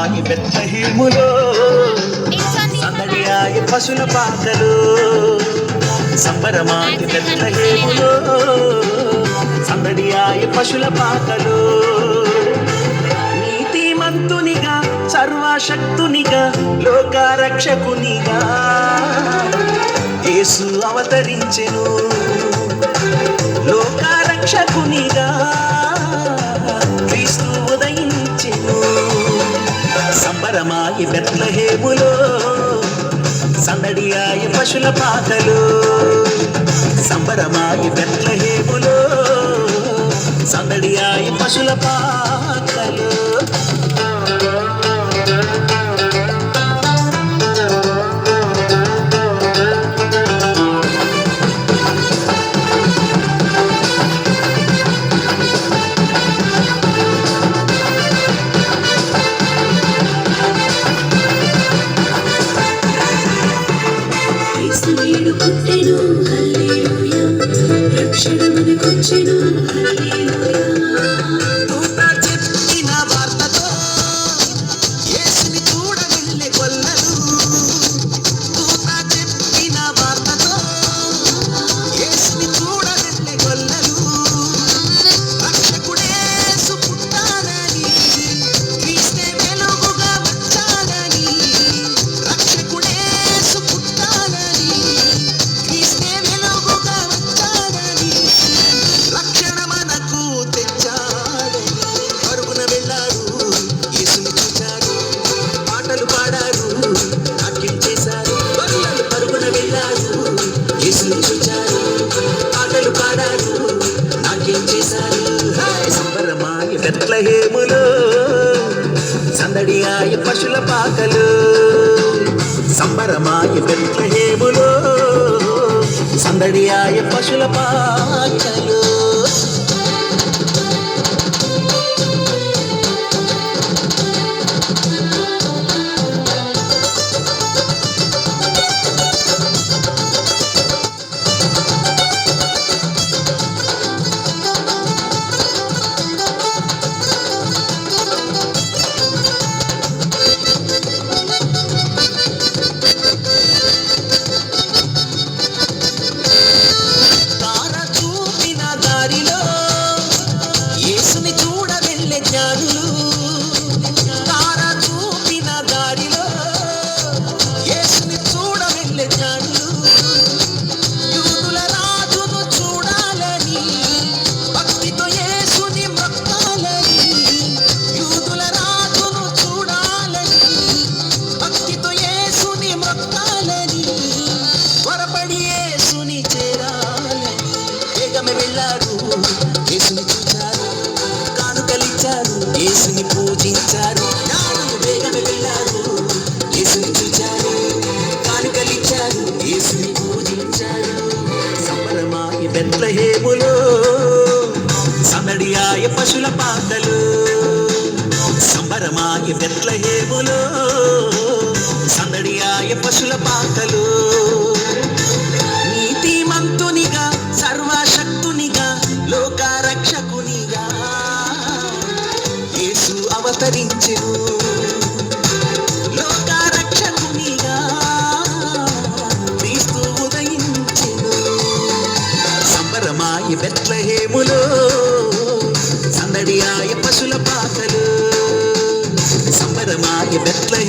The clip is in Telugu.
సంబరమాయి బెత్లెహేములో సందడియాయి పశుల పాకలు. సంబరమాయి బెత్లెహేములో సందడియాయి పశుల పాకలు. నీతిమంతునిగా సర్వశక్తునిగా లోకరక్షకునిగా యేసు అవతరించెను. లోకరక్షకునిగా క్రీస్తు ఉదయించెను. సంబరమాయి బెత్లెహేములో సందడియాయి పశుల పాకలు. సంబరమాయి బెత్లెహేములో సందడియాయి పశుల పాకలు. పుట్టెను హల్లెలూయా, రక్షణ మనకొచ్చెను హల్లెలూయా. చెప్పిన వార్తతో యేసుని చూడవెళ్ళే గొల్లలు. చెప్పిన వార్తతో యేసుని చూడవెళ్ళే గొల్లలు. రక్షకుడేసు పుట్టాలని క్రీస్తే వెలుగుగా వచ్చాలని. రక్షకుడేసు పుట్టాలని క్రీస్తే వెలుగుగా వచ్చాలని. రక్షణ మనకు తెచ్చాడని పరుగున వెళ్ళారు, యేసుని చూచారు, పాటలు పాడారు, నాట్యం చేశారు. గొల్లలు పరుగున వెళ్ళారు, యేసుని చూచారు, పాటలు పాడారు, నాట్యం చేశారు. సంబరమాయి బెత్లెహేములో సందడియాయి పశుల పాకలు. సంబరమాయి బెత్లెహేములో సందడియాయి పశుల పాకలు. తార చూపిన దారిలో యేసుని చూడవెళ్ళే జ్ఞానులు. తార చూపిన దారిలో యేసుని చూడవెళ్ళే జ్ఞానులు. యూదుల రాజును చూడాలని భక్తితో యేసుని మొక్కాలని. యూదుల రాజును చూడాలని భక్తితో యేసుని మొక్కాలని. త్వరపడి యేసుని చేరాలని వేగమే వెళ్ళారు, యేసుని చూచారు, కానుకలిచ్చారు, యేసుని పూజించారు. జ్ఞానులు వేగమే వెళ్ళారు, యేసుని చూచారు, కానుకలిచ్చారు, యేసుని పూజించారు. సంబరమాయి బెత్లెహేములో సందడియాయి పశుల పాకలు. సంబరమాయి బెత్లెహేములో సందడియాయి పశుల పాకలు. నీతిమంతునిగా సర్వశక్తునిగా లోకరక్షకునిగా యేసు అవతరించెను. లోకరక్షకునిగా క్రీస్తు ఉదయించెను. సంబరమాయి బెత్లెహేములో సందడియాయి పశుల పాకలు. సంబరమాయి బెత్లెహేములో